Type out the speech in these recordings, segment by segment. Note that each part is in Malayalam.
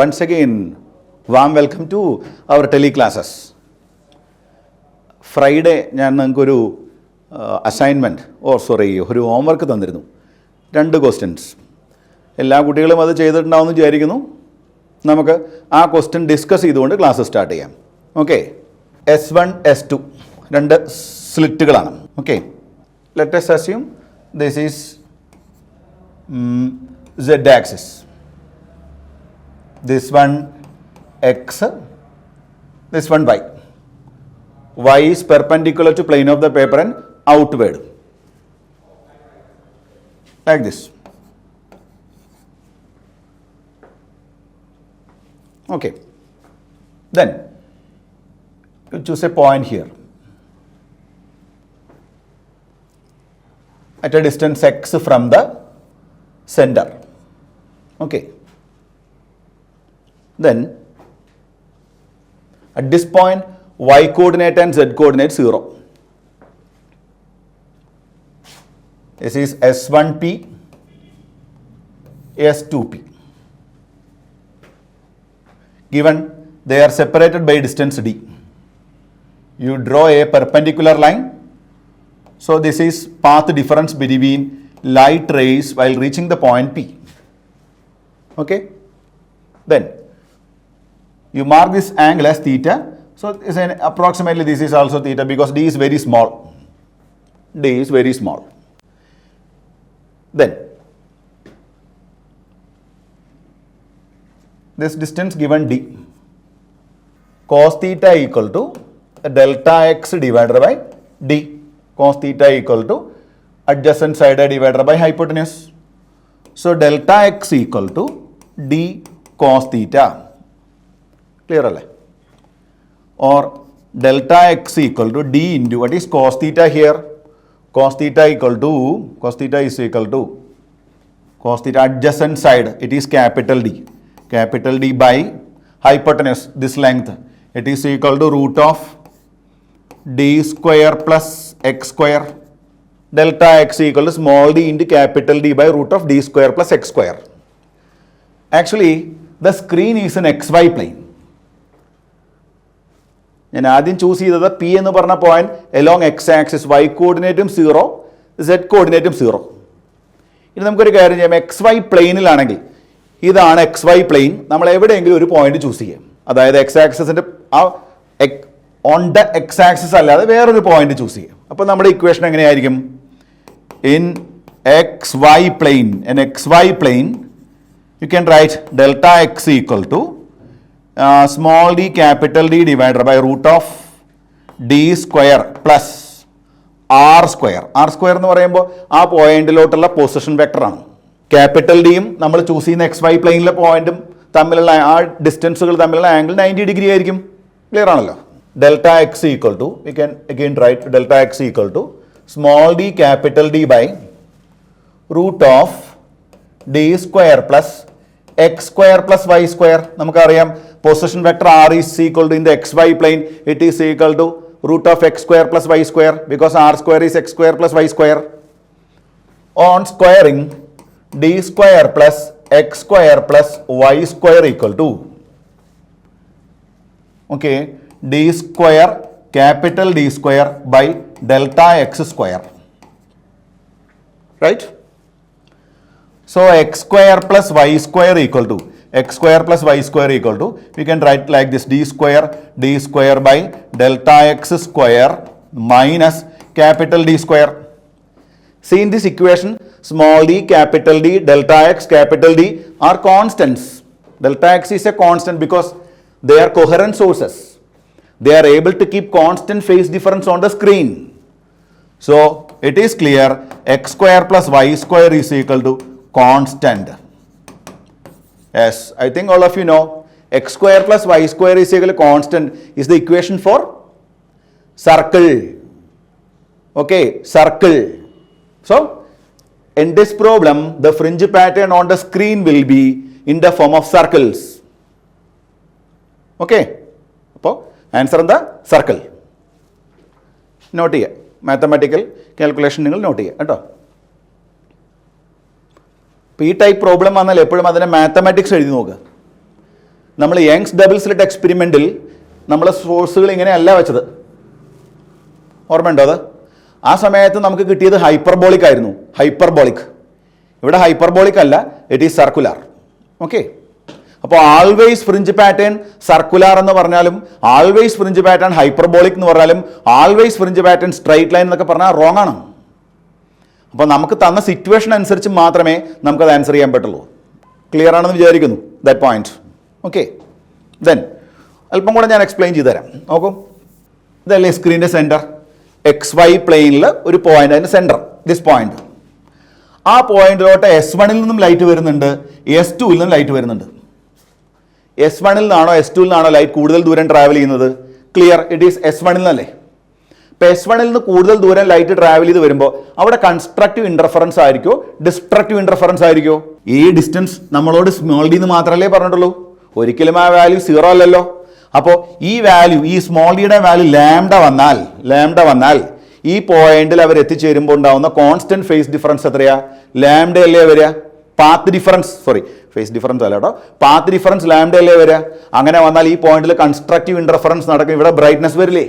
Once again, warm welcome to our teleclasses. Friday, ഞാൻ നിങ്ങൾക്കൊരു ഒരു ഹോംവർക്ക് തന്നിരുന്നു. 2 ക്വസ്റ്റ്യൻസ്. എല്ലാ കുട്ടികളും അത് ചെയ്തിട്ടുണ്ടാവുമെന്ന് വിചാരിക്കുന്നു. നമുക്ക് ആ ക്വസ്റ്റ്യൻ ഡിസ്കസ് ചെയ്തുകൊണ്ട് ക്ലാസ് സ്റ്റാർട്ട് ചെയ്യാം. ഓക്കെ, S1, S2 2 സ്ലിറ്റുകളാണ്. Okay, let us assume this is Z axis. This one X, this one Y. Y is perpendicular to plane of the paper and outward. Like this. Okay. Then, you choose a point here. At a distance X from the center. Okay. Then, at this point, y coordinate and z coordinate 0. This is S1P, S2P. Given they are separated by distance d. You draw a perpendicular line. So this is path difference between light rays while reaching the point P. Okay. Then you mark this angle as theta. So approximately this is also theta because d is very small. D is very small. Then this distance given d, cos theta equal to delta x divided by d. Cos theta equal to adjacent side divided by hypotenuse. So delta x equal to d cos theta. Clear alle? Or delta x equal to d into what is cos theta here? Cos theta is equal to cos theta adjacent side, it is capital D. Capital D by hypotenuse, this length, it is equal to root of d square plus x square. Delta x equal to small d into capital D by root of d square plus x square. Actually, the screen is an xy plane. ഞാൻ ആദ്യം ചൂസ് ചെയ്തത് പി എന്ന് പറഞ്ഞ point along x axis, y കോർഡിനേറ്റും 0, സെഡ് കോർഡിനേറ്റും 0. ഇനി നമുക്കൊരു കാര്യം ചെയ്യാം, എക്സ് വൈ പ്ലെയിനിലാണെങ്കിൽ ഇതാണ് എക്സ് വൈ പ്ലെയിൻ, നമ്മൾ എവിടെയെങ്കിലും ഒരു പോയിന്റ് ചൂസ് ചെയ്യാം. അതായത് എക്സ് ആക്സിസിൻ്റെ ആ ഓൺ ദ എക്സ് ആക്സിസ് അല്ലാതെ വേറൊരു പോയിന്റ് ചൂസ് ചെയ്യാം. അപ്പോൾ നമ്മുടെ ഇക്വേഷൻ എങ്ങനെയായിരിക്കും? In X Y plane you can write delta x equal to small d capital D divided by root of d square plus r square. r square എന്ന് പറയുമ്പോൾ ആ പോയിന്റിലോട്ടുള്ള പൊസിഷൻ വെക്ടറാണ്. ക്യാപിറ്റൽ ഡിയും നമ്മൾ ചൂസ് ചെയ്യുന്ന എക്സ് വൈ പ്ലെയിനിലെ പോയിന്റും തമ്മിലുള്ള ആ ഡിസ്റ്റൻസുകൾ തമ്മിലുള്ള ആംഗിൾ 90 ഡിഗ്രി ആയിരിക്കും. ക്ലിയർ ആണല്ലോ? Delta x equal to we can again write delta x equal to small d capital d by root of d square plus X square plus Y square. നമുക്കറിയാം position vector r is equal to in the x Y plane it is equal to root of x square plus Y square because r square is x square plus Y square. On squaring D square plus X square plus Y square equal to okay D square capital D square by delta X square. Right? So x square plus y square equal to we can write like this d square by delta x square minus capital D square. See in this equation small d, capital D, delta x, capital D are constants. Delta x is a constant because they are coherent sources. They are able to keep constant phase difference on the screen. So it is clear x square plus y square is equal to constant. Yes, I think all of you know x square plus y square is equal to constant is the equation for circle. Okay, circle. So in this problem the fringe pattern on the screen will be in the form of circles. Okay, അപ്പോൾ ആൻസർ എന്താ? സർക്കിൾ. നോട്ട് ചെയ്യുക, മാത്തമാറ്റിക്കൽ കാൽക്കുലേഷൻ നിങ്ങൾ നോട്ട് ചെയ്യുക കേട്ടോ. അപ്പോൾ ഈ ടൈപ്പ് പ്രോബ്ലം വന്നാൽ എപ്പോഴും അതിനെ മാത്തമാറ്റിക്സ് എഴുതി നോക്കുക. നമ്മൾ യങ്സ് ഡബിൾ സ്ലിറ്റ് എക്സ്പെരിമെൻറ്റിൽ നമ്മൾ സോഴ്സുകൾ ഇങ്ങനെയല്ല വെച്ചത്, ഓർമ്മയുണ്ടോ അത്? ആ സമയത്ത് നമുക്ക് കിട്ടിയത് ഹൈപ്പർബോളിക് ആയിരുന്നു, ഹൈപ്പർബോളിക്. ഇവിടെ ഹൈപ്പർബോളിക് അല്ല, ഇറ്റ് ഈസ് സർക്കുലാർ. ഓക്കെ, അപ്പോൾ ആൾവേസ് ഫ്രിഞ്ച് പാറ്റേൺ സർക്കുലാർ എന്ന് പറഞ്ഞാലും ആൾവേസ് ഫ്രിഞ്ച് പാറ്റേൺ ഹൈപ്പർബോളിക് എന്ന് പറഞ്ഞാലും always fringe pattern straight line എന്നൊക്കെ പറഞ്ഞാൽ റോങ് ആണ്. അപ്പോൾ നമുക്ക് തന്ന സിറ്റുവേഷൻ അനുസരിച്ച് മാത്രമേ നമുക്കത് ആൻസർ ചെയ്യാൻ പറ്റുള്ളൂ. ക്ലിയർ ആണെന്ന് വിചാരിക്കുന്നു ദാറ്റ് പോയിന്റ്. ഓക്കെ, ദെൻ അല്പം കൂടെ ഞാൻ എക്സ്പ്ലെയിൻ ചെയ്തു തരാം. നോക്കൂ, ഇതല്ലേ സ്ക്രീനിൻ്റെ സെൻറ്റർ, XY പ്ലെയിനിൽ ഒരു പോയിന്റ്, അതിൻ്റെ സെൻറ്റർ ദിസ് പോയിന്റ്. ആ പോയിന്റിലോട്ട് S1-ൽ നിന്നും ലൈറ്റ് വരുന്നുണ്ട്, S2-ൽ നിന്നും ലൈറ്റ് വരുന്നുണ്ട്. S1-ൽ നിന്നാണോ S2-ൽ നിന്നാണോ ലൈറ്റ് കൂടുതൽ ദൂരം ട്രാവൽ ചെയ്യുന്നത്? ക്ലിയർ, ഇറ്റ് ഈസ് S1-ൽ നിന്നല്ലേ. ഇപ്പോൾ S1-ൽ നിന്ന് കൂടുതൽ ദൂരം ലൈറ്റ് ട്രാവൽ ചെയ്ത് വരുമ്പോൾ അവിടെ കൺസ്ട്രക്റ്റീവ് ഇൻ്റർഫറൻസ് ആയിരിക്കോ ഡിസ്ട്രക്റ്റീവ് ഇൻ്റർഫറൻസ് ആയിരിക്കോ? ഈ ഡിസ്റ്റൻസ് നമ്മളോട് സ്മോൾ ഡി എന്ന് മാത്രമല്ലേ പറഞ്ഞിട്ടുള്ളൂ, ഒരിക്കലും ആ വാല്യൂ 0 അല്ലല്ലോ. അപ്പോൾ ഈ വാല്യൂ, ഈ സ്മോൾ ഡിയുടെ വാല്യൂ ലാംഡ വന്നാൽ ഈ പോയിന്റിൽ അവർ എത്തിച്ചേരുമ്പോൾ ഉണ്ടാവുന്ന കോൺസ്റ്റന്റ് ഫേസ് ഡിഫറൻസ് എത്രയാ? ലാംഡ അല്ലേ വരിക? Path difference, sorry phase difference അല്ല കേട്ടോ, പാത്ത് ഡിഫറൻസ് ലാംഡ അല്ലേ വരിക? അങ്ങനെ വന്നാൽ ഈ പോയിന്റിൽ കൺസ്ട്രക്റ്റീവ് ഇന്റർഫറൻസ് നടക്കും, ഇവിടെ ബ്രൈറ്റ്നസ് വരില്ലേ?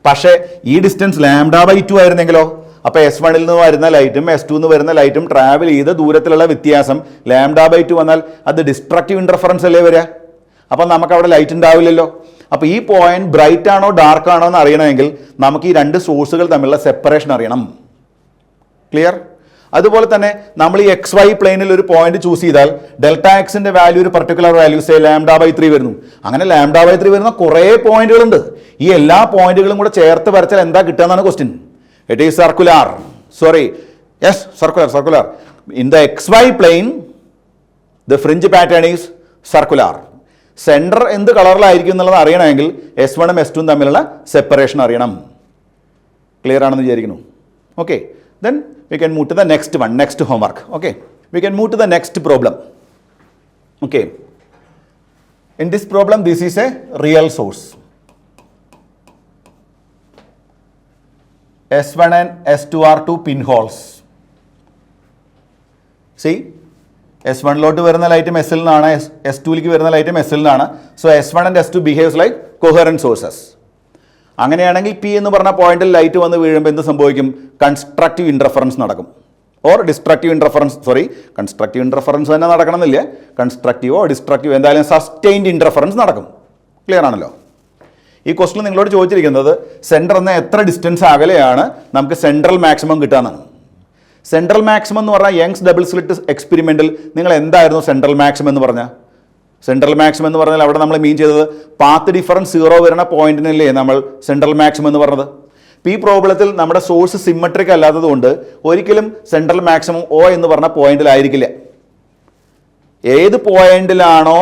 പക്ഷേ ഈ ഡിസ്റ്റൻസ് λ/2 ആയിരുന്നെങ്കിലോ? അപ്പോൾ S1-ൽ നിന്ന് വരുന്ന ലൈറ്റും S2-ൽ നിന്ന് വരുന്ന ലൈറ്റും ട്രാവൽ ചെയ്ത ദൂരത്തിലുള്ള വ്യത്യാസം λ/2 വന്നാൽ അത് ഡിസ്ട്രക്റ്റീവ് ഇന്റർഫറൻസ് അല്ലേ വരിക? അപ്പം നമുക്ക് അവിടെ ലൈറ്റ് ഉണ്ടാവില്ലല്ലോ. അപ്പോൾ ഈ പോയിന്റ് ബ്രൈറ്റ് ആണോ ഡാർക്ക് ആണോ എന്ന് അറിയണമെങ്കിൽ നമുക്ക് ഈ രണ്ട് സോഴ്സുകൾ തമ്മിലുള്ള സെപ്പറേഷൻ അറിയണം. ക്ലിയർ? അതുപോലെ തന്നെ നമ്മൾ ഈ XY പ്ലെയിനിൽ ഒരു പോയിന്റ് ചൂസ് ചെയ്താൽ ഡെൽറ്റ എക്സിന്റെ വാല്യൂ ഒരു പർട്ടിക്കുലർ വാല്യൂ സേ λ/3 വരുന്നു. അങ്ങനെ λ/3 വരുന്ന കുറേ പോയിന്റുകളുണ്ട്. ഈ എല്ലാ പോയിന്റുകളും കൂടെ ചേർത്ത് വരച്ചാൽ എന്താ കിട്ടുക എന്നാണ് question. It is circular. Sorry, yes, circular. In the XY plane the fringe pattern is circular. Centre എന്ത് കളറിലായിരിക്കും എന്നുള്ളത് അറിയണമെങ്കിൽ S1-ഉം S2-ഉം തമ്മിലുള്ള സെപ്പറേഷൻ അറിയണം. ക്ലിയർ ആണെന്ന് വിചാരിക്കുന്നു. Okay, then we can move to the next one, next homework. Okay, we can move to the next problem. Okay, in this problem this is a real source. S1 and S2 are two pinholes. See, S1-ലോട്ട് വരുന്ന ലൈറ്റും S-ൽ നിന്നാണ്, S2-ലേക്ക് വരുന്ന ലൈറ്റും S-ൽ നിന്നാണ്. So S1 and S2 behaves like coherent sources. അങ്ങനെയാണെങ്കിൽ P എന്ന് പറഞ്ഞ പോയിന്റിൽ ലൈറ്റ് വന്ന് വീഴുമ്പോൾ എന്ത് സംഭവിക്കും? കൺസ്ട്രക്റ്റീവ് ഇൻ്റർഫറൻസ് നടക്കും. Or destructive interference, sorry constructive interference തന്നെ നടക്കണമെന്നില്ല, കൺസ്ട്രക്റ്റീവോ ഡിസ്ട്രക്റ്റീവോ എന്തായാലും സസ്റ്റെയിൻഡ് ഇൻ്റർഫറൻസ് നടക്കും. ക്ലിയർ ആണല്ലോ? ഈ ക്വസ്റ്റിൽ നിങ്ങളോട് ചോദിച്ചിരിക്കുന്നത് സെൻറ്റർ എന്ന എത്ര ഡിസ്റ്റൻസ് അകലെയാണ് നമുക്ക് സെൻട്രൽ മാക്സിമം കിട്ടാമെന്നാണ്. സെൻട്രൽ മാക്സിമം എന്ന് പറഞ്ഞാൽ യങ്സ് ഡബിൾ സ്ലിറ്റ് എക്സ്പെരിമെൻറ്റിൽ നിങ്ങൾ എന്തായിരുന്നു സെൻട്രൽ മാക്സിമം എന്ന് പറഞ്ഞാൽ? സെൻട്രൽ മാക്സിമം എന്ന് പറഞ്ഞാൽ അവിടെ നമ്മൾ മീൻ ചെയ്തത് പാത്ത് ഡിഫറൻസ് 0 വരുന്ന പോയിന്റിനല്ലേ നമ്മൾ സെൻട്രൽ മാക്സിമം എന്ന് പറഞ്ഞത്. ഈ പ്രോബ്ലത്തിൽ നമ്മുടെ സോഴ്സ് സിമ്മട്രിക് അല്ലാത്തത് കൊണ്ട് ഒരിക്കലും സെൻട്രൽ മാക്സിമം O എന്ന് പറഞ്ഞ പോയിന്റിലായിരിക്കില്ല. ഏത് പോയിന്റിലാണോ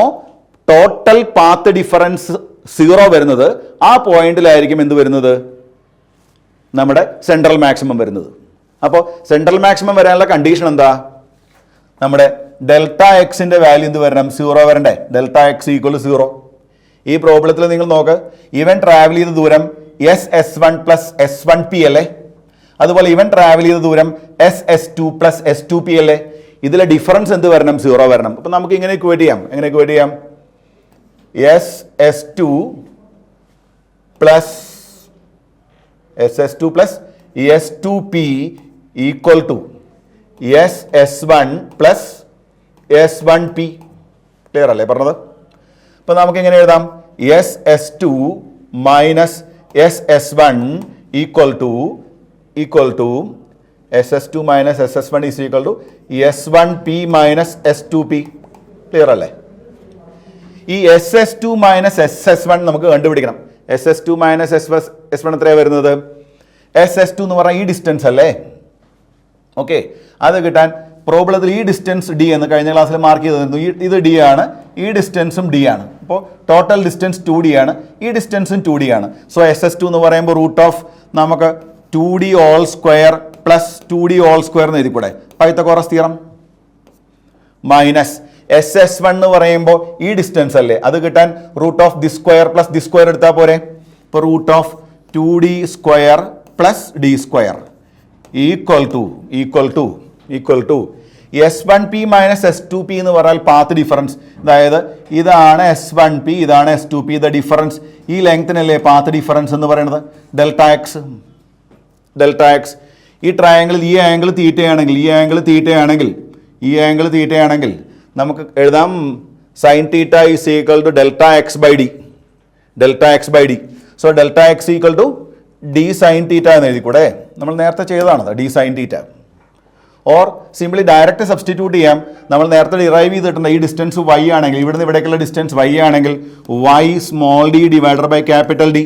ടോട്ടൽ പാത്ത് ഡിഫറൻസ് 0 വരുന്നത് ആ പോയിന്റിലായിരിക്കും എന്ത് വരുന്നത്? നമ്മുടെ സെൻട്രൽ മാക്സിമം വരുന്നത്. അപ്പോൾ സെൻട്രൽ മാക്സിമം വരാനുള്ള കണ്ടീഷൻ എന്താ? നമ്മുടെ ഡെൽറ്റ എക്സിൻ്റെ വാല്യൂ എന്ത് വരണം? 0 വരണ്ടേ? Delta x equal 0. ഈ പ്രോബ്ലത്തിൽ നിങ്ങൾ നോക്ക്, ഇവൻ ട്രാവൽ ചെയ്ത ദൂരം S1 പ്ലസ് S1P അല്ലേ? അതുപോലെ ഇവൻ ട്രാവൽ ചെയ്ത ദൂരം S2 പ്ലസ് S2P അല്ലേ? ഇതിലെ ഡിഫറൻസ് എന്ത് വരണം? 0 വരണം. അപ്പം നമുക്ക് ഇങ്ങനെ ഇക്വേറ്റ് ചെയ്യാം. എങ്ങനെ ഇക്വേറ്റ് ചെയ്യാം? S2 plus S2P equal to S1 plus S1P. Clear അല്ലേ പറഞ്ഞത്? അപ്പം നമുക്ക് എങ്ങനെ എഴുതാം? S2 minus SS1 equal to SS2 minus SS1 is equal to S1P minus S2P. Clear അല്ലേ? ഈ SS2 മൈനസ് SS1 നമുക്ക് കണ്ടുപിടിക്കണം. SS2 മൈനസ് SS1 എത്രയാണ് വരുന്നത്? SS2 എന്ന് പറഞ്ഞാൽ ഈ ഡിസ്റ്റൻസ് അല്ലേ? ഓക്കെ, അത് കിട്ടാൻ പ്രോബ്ലത്തിൽ ഈ ഡിസ്റ്റൻസ് D എന്ന് കഴിഞ്ഞ ക്ലാസ്സിൽ മാർക്ക് ചെയ്തിരുന്നു. ഇത് D ആണ്, ഈ ഡിസ്റ്റൻസും D ആണ്. അപ്പോൾ ടോട്ടൽ ഡിസ്റ്റൻസ് 2D ആണ്, ഈ ഡിസ്റ്റൻസും 2D ആണ്. സോ SS2 എന്ന് പറയുമ്പോൾ റൂട്ട് ഓഫ് നമുക്ക് 2D all square plus 2D all square എന്ന് എഴുതിക്കൂടെ? Pythagoras theorem. മൈനസ് SS1 എന്ന് പറയുമ്പോൾ ഈ ഡിസ്റ്റൻസ് അല്ലേ, അത് കിട്ടാൻ root of the square plus the square എടുത്താൽ പോരെ? ഇപ്പോൾ root of 2D square plus D square equal to S1P minus S2P എന്ന് പറഞ്ഞാൽ പാത്ത് ഡിഫറൻസ്. അതായത് ഇതാണ് S1P, ഇതാണ് S2P, ദ ഡിഫറൻസ്. ഈ ലെങ്ത്തിനല്ലേ പാത്ത് ഡിഫറൻസ് എന്ന് പറയുന്നത്, ഡെൽറ്റ എക്സ്. ഡെൽറ്റ എക്സ് ഈ ട്രയാങ്കിൾ ഈ ആംഗിൾ തീറ്റയാണെങ്കിൽ, ഈ ആംഗിൾ തീറ്റയാണെങ്കിൽ, ഈ ആംഗിൾ തീറ്റയാണെങ്കിൽ നമുക്ക് എഴുതാം sine theta is equal to delta x by d. Delta x by d. So delta x equal to d sine theta എന്ന് എഴുതിക്കൂടെ, നമ്മൾ നേരത്തെ ചെയ്തതാണത് d sine theta. Or simply direct substitute ചെയ്യാം. നമ്മൾ നേരത്തെ ഡിറൈവ് ചെയ്തിട്ടുണ്ട് ഈ ഡിസ്റ്റൻസ് y ആണെങ്കിൽ, ഇവിടുന്ന് ഇവിടേക്കുള്ള ഡിസ്റ്റൻസ് y ആണെങ്കിൽ y small D divided by capital D.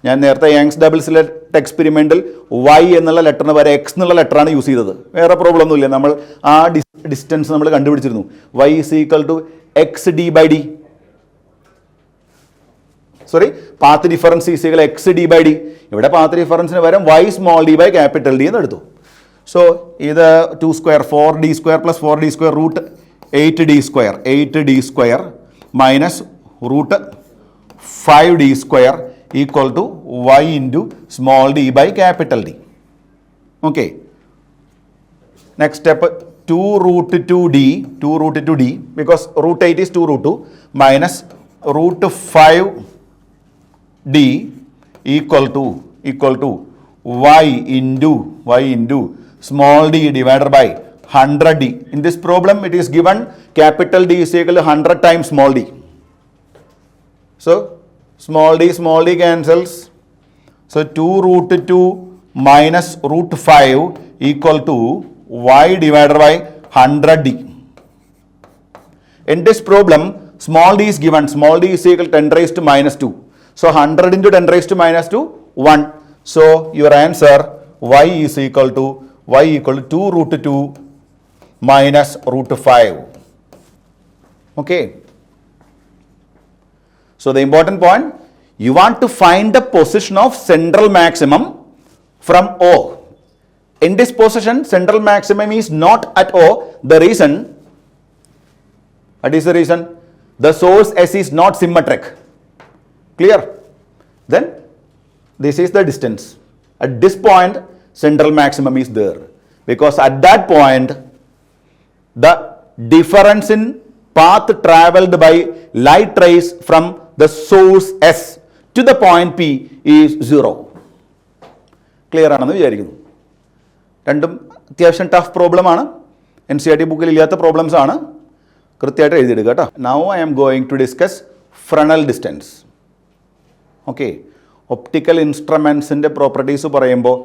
ഞാൻ നേരത്തെ യങ്സ് ഡബിൾസിലെ എക്സ്പെരിമെൻറ്റിൽ y എന്നുള്ള ലെറ്ററിന് വരെ x എന്നുള്ള ലെറ്ററാണ് യൂസ് ചെയ്തത്. വേറെ പ്രോബ്ലം ഒന്നുമില്ല, നമ്മൾ ആ ഡിസ്റ്റൻസ് നമ്മൾ കണ്ടുപിടിച്ചിരുന്നു. y is equal to X D by D. Sorry, path difference is equal X D by D. ഇവിടെ പാത്ത് ഡിഫറൻസിന് പകരം y small D by capital D എന്ന് എടുത്തു. സോ ഇത് 2 square 4d square plus 4d square root 8d square, 8d square minus root 5d square equal to y into small D by capital D. Okay, next step 2 root 2d, 2 root 2d because root 8 is 2 root 2 minus root 5d equal to y into small d divided by 100d. In this problem, it is given capital D is equal to 100 times small d. So, small d cancels. So, 2 root 2 minus root 5 equal to y divided by 100d. In this problem, small d is given. Small d is equal to 10 raised to minus 2. So, 100 into 10 raised to minus 2, 1. So, your answer y is equal to 2 root 2 minus root 5. Okay. So the important point, you want to find the position of central maximum from O. In this position, central maximum is not at O. The reason, what is the reason? The source S is not symmetric. Clear? Then this is the distance. At this point, central maximum is there, because at that point the difference in path traveled by light rays from the source S to the point P is 0. Clear ആണെന്ന് വിചാരിക്കുന്നു. രണ്ടും അത്യാവശ്യം ടഫ് പ്രോബ്ലം ആണ്, NCERT ബുക്കിൽ ഇല്ലാത്ത പ്രോബ്ലംസ് ആണ്, കൃത്യമായിട്ട് എഴുതിയെടുക്കുക കേട്ടോ. Now I am going to discuss Fresnel distance. Okay, optical ഇൻസ്ട്രുമെൻസിൻ്റെ പ്രോപ്പർട്ടീസ് പറയുമ്പോൾ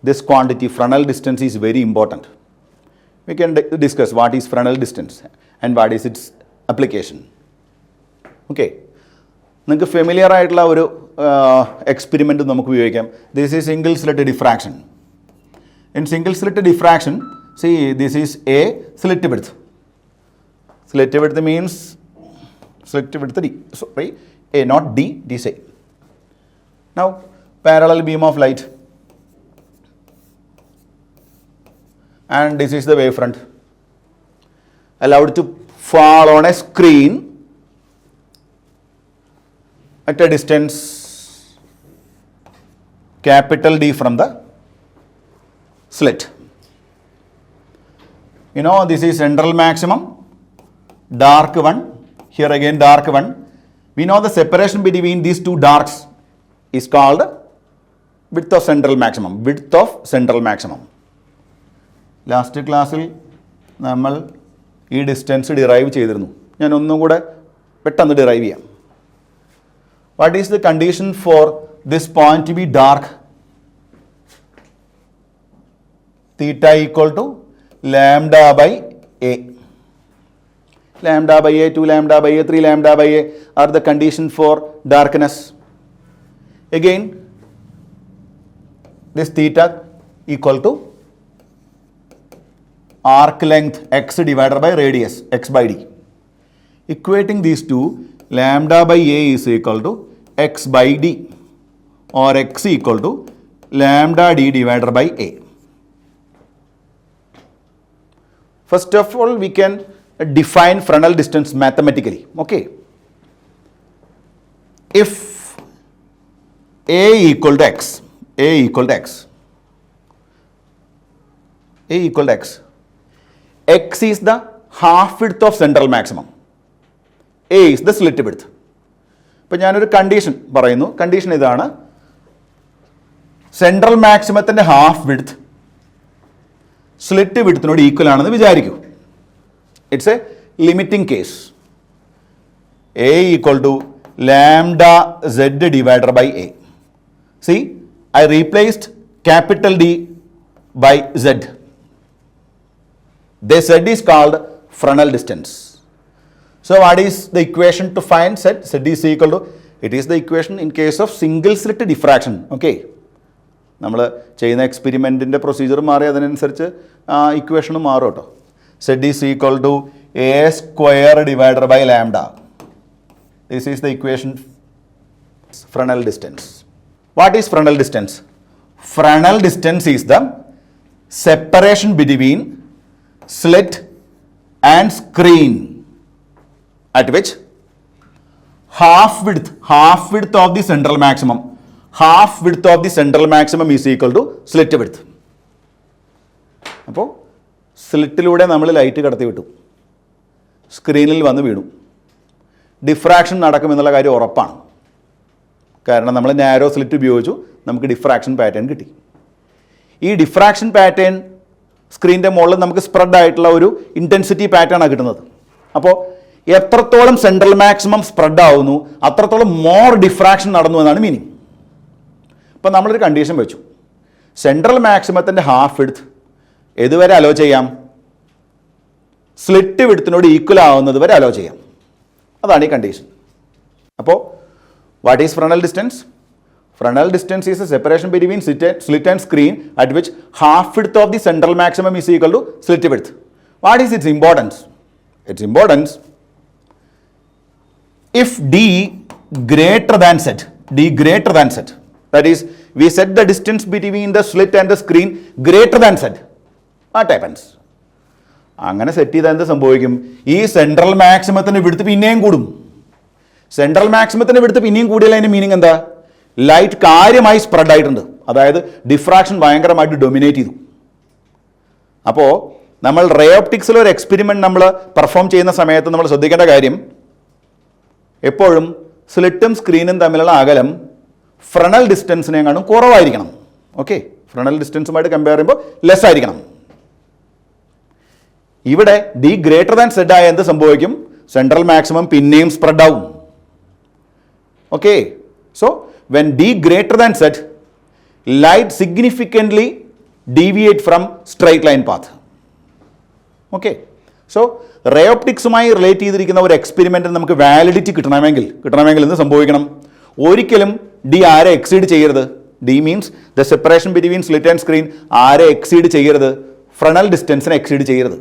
this quantity Fresnel distance is very important. We can discuss what is Fresnel distance and what is its application. Okay, നിങ്ങൾക്ക് ഫെമിലിയർ ആയിട്ടുള്ള ഒരു എക്സ്പെരിമെൻറ്റ് നമുക്ക് ഉപയോഗിക്കാം. This is single slit diffraction. In single slit diffraction, see this is a slit width. Slit width means slit width D. Sorry, A not D, D say. Now parallel beam of light. And this is the wavefront allowed to fall on a screen at a distance capital D from the slit. You know, this is central maximum, dark one, here again dark one. We know the separation between these two darks is called width of central maximum, width of central maximum. Last ക്ലാസ്സിൽ നമ്മൾ ഈ ഡിസ്റ്റൻസ് ഡിറൈവ് ചെയ്തിരുന്നു. ഞാൻ ഒന്നും കൂടെ പെട്ടെന്ന് ഡിറൈവ് ചെയ്യാം. What is the condition for this point to be dark? Theta equal to lambda by A. Lambda by a, 2 lambda by a, 3 lambda by a are the condition for darkness. Again, this theta equal to arc length x divided by radius x by d. Equating these two, lambda by a is equal to x by d, or x equal to lambda d divided by a. First of all, we can define Fresnel distance mathematically. Okay. If a equal to x, a equal to x, a equal to x, X is the half width of central maximum. A is the slit width. ഇപ്പോൾ ഞാനൊരു കണ്ടീഷൻ പറയുന്നു. കണ്ടീഷൻ ഇതാണ്, സെൻട്രൽ മാക്സിമത്തിൻ്റെ ഹാഫ് വിഡ്ത്ത് സ്ലിറ്റ് വിഡ്ത്തിനോട് ഈക്വൽ ആണെന്ന് വിചാരിക്കൂ. It's a limiting case. A equal to lambda z divided by A. See, I replaced capital D by Z. This Z is called Fresnel distance. So what is the equation to find Z? Z is equal to, it is the equation in case of single slit diffraction. Okay. നമ്മൾ ചെയ്യുന്ന എക്സ്പെരിമെൻറ്റിൻ്റെ പ്രൊസീജിയർ മാറി അതിനനുസരിച്ച് ഇക്വേഷനും മാറും കേട്ടോ. Z is equal to A square divided by lambda. This is the equation Fresnel distance. What is Fresnel distance? Fresnel distance is the separation between slit and screen at which half width of the central maximum is equal to slit width. അപ്പോൾ സ്ലിറ്റിലൂടെ നമ്മൾ ലൈറ്റ് കടത്തി വിട്ടു, സ്ക്രീനിൽ വന്ന് വീണു, ഡിഫ്രാക്ഷൻ നടക്കുമെന്നുള്ള കാര്യം ഉറപ്പാണ്. കാരണം നമ്മൾ നാരോ സ്ലിറ്റ് ഉപയോഗിച്ചു, നമുക്ക് ഡിഫ്രാക്ഷൻ പാറ്റേൺ കിട്ടി. ഈ ഡിഫ്രാക്ഷൻ പാറ്റേൺ സ്ക്രീനിൻ്റെ മുകളിൽ നമുക്ക് സ്പ്രെഡ് ആയിട്ടുള്ള ഒരു ഇൻറ്റൻസിറ്റി പാറ്റേണാണ് കിട്ടുന്നത്. അപ്പോൾ എത്രത്തോളം സെൻട്രൽ മാക്സിമം സ്പ്രെഡ് ആവുന്നു അത്രത്തോളം മോർ ഡിഫ്രാക്ഷൻ നടന്നു എന്നാണ് മീനിങ്. അപ്പോൾ നമ്മളൊരു കണ്ടീഷൻ വെച്ചു, സെൻട്രൽ മാക്സിമത്തിൻ്റെ ഹാഫ് വിഡ്ത്ത് ഏതുവരെ അലോ ചെയ്യാം? സ്ലിറ്റ് വിഡ്ത്തിനോട് ഈക്വൽ ആവുന്നത് വരെ അലോ ചെയ്യാം. അതാണ് ഈ കണ്ടീഷൻ. അപ്പോൾ what is Fresnel distance? Fresnel distance is a separation between slit and screen at which half width of the central maximum is equal to slit width. What is its importance? Its importance, if D greater than Z, that is, we set the distance between the slit and the screen greater than Z, what happens? അങ്ങനെ സെറ്റ് ചെയ്താൽ എന്ത് സംഭവിക്കും? ഈ സെൻട്രൽ മാക്സിമത്തിൻ്റെ വിഡ്ത്ത് പിന്നെയും കൂടും. സെൻട്രൽ മാക്സിമത്തിൻ്റെ വിഡ്ത്ത് പിന്നെയും കൂടിയാൽ അതിൻ്റെ മീനിങ് എന്താ? ലൈറ്റ് കാര്യമായി സ്പ്രെഡ് ആയിട്ടുണ്ട്, അതായത് ഡിഫ്രാക്ഷൻ ഭയങ്കരമായിട്ട് ഡൊമിനേറ്റ് ചെയ്തു. അപ്പോൾ നമ്മൾ റേ ഓപ്റ്റിക്സിൽ ഒരു എക്സ്പെരിമെൻറ്റ് നമ്മൾ പെർഫോം ചെയ്യുന്ന സമയത്ത് നമ്മൾ ശ്രദ്ധിക്കേണ്ട കാര്യം, എപ്പോഴും സ്ലിറ്റും സ്ക്രീനും തമ്മിലുള്ള അകലം ഫ്രണൽ ഡിസ്റ്റൻസിനെങ്ങാണ്ടും കുറവായിരിക്കണം. ഓക്കെ, ഫ്രണൽ ഡിസ്റ്റൻസുമായിട്ട് കമ്പയർ ചെയ്യുമ്പോൾ ലെസ് ആയിരിക്കണം. ഇവിടെ D ഗ്രേറ്റർ ദാൻ Z ആയ എന്ത് സംഭവിക്കും? സെൻട്രൽ മാക്സിമം പിന്നെയും സ്പ്രെഡ് ആവും. Okay, so when D greater than Z, light significantly deviate from straight line path. Okay, so ray ഓപ്റ്റിക്സുമായി റിലേറ്റ് ചെയ്തിരിക്കുന്ന ഒരു എക്സ്പെരിമെൻറ്റിന് നമുക്ക് വാലിഡിറ്റി കിട്ടണമെങ്കിൽ എന്ത് സംഭവിക്കണം? ഒരിക്കലും D ആരെ എക്സീഡ് ചെയ്യരുത്. D means the separation between slit and screen ആരെ എക്സീഡ് ചെയ്യരുത്? ഫ്രണൽ ഡിസ്റ്റൻസിനെ എക്സീഡ് ചെയ്യരുത്.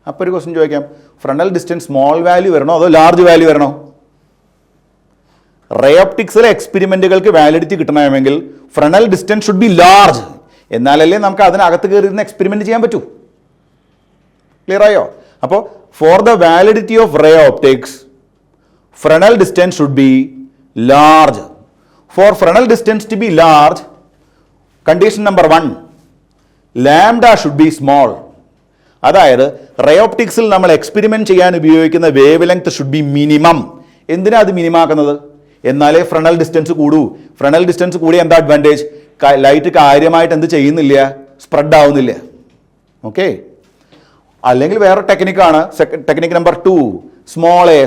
അപ്പോൾ ഒരു ക്വസ്റ്റ്യൻ ചോദിക്കാം, ഫ്രണ്ടൽ ഡിസ്റ്റൻസ് സ്മോൾ വാല്യൂ വരണോ അതോ ലാർജ് വാല്യൂ വരണോ? റേ ഓപ്റ്റിക്സിലെ എക്സ്പെരിമെൻറ്റുകൾക്ക് വാലിഡിറ്റി കിട്ടണമെങ്കിൽ frontal distance should be large. എന്നാലല്ലേ നമുക്ക് അതിനകത്ത് കയറിയിരുന്ന എക്സ്പെരിമെൻറ്റ് ചെയ്യാൻ പറ്റൂ. ക്ലിയർ ആയോ? അപ്പോൾ for the validity of ray optics Fresnel distance should be large. For Fresnel distance to be large, condition number 1, lambda should be small. അതായത് റേ ഓപ്റ്റിക്സിൽ നമ്മൾ എക്സ്പെരിമെൻറ്റ് ചെയ്യാൻ ഉപയോഗിക്കുന്ന wavelength should be minimum. എന്തിനാണ് അത് മിനിമാക്കുന്നത്? എന്നാലേ ഫ്രണ്ടൽ ഡിസ്റ്റൻസ് കൂടൂ. ഫ്രണ്ടൽ ഡിസ്റ്റൻസ് കൂടിയ എന്താ അഡ്വാൻറ്റേജ്? ലൈറ്റ് കാര്യമായിട്ട് എന്ത് ചെയ്യുന്നില്ല? സ്പ്രെഡ് ആവുന്നില്ല. ഓക്കെ, അല്ലെങ്കിൽ വേറെ ടെക്നിക്കാണ്, technique number 2, small a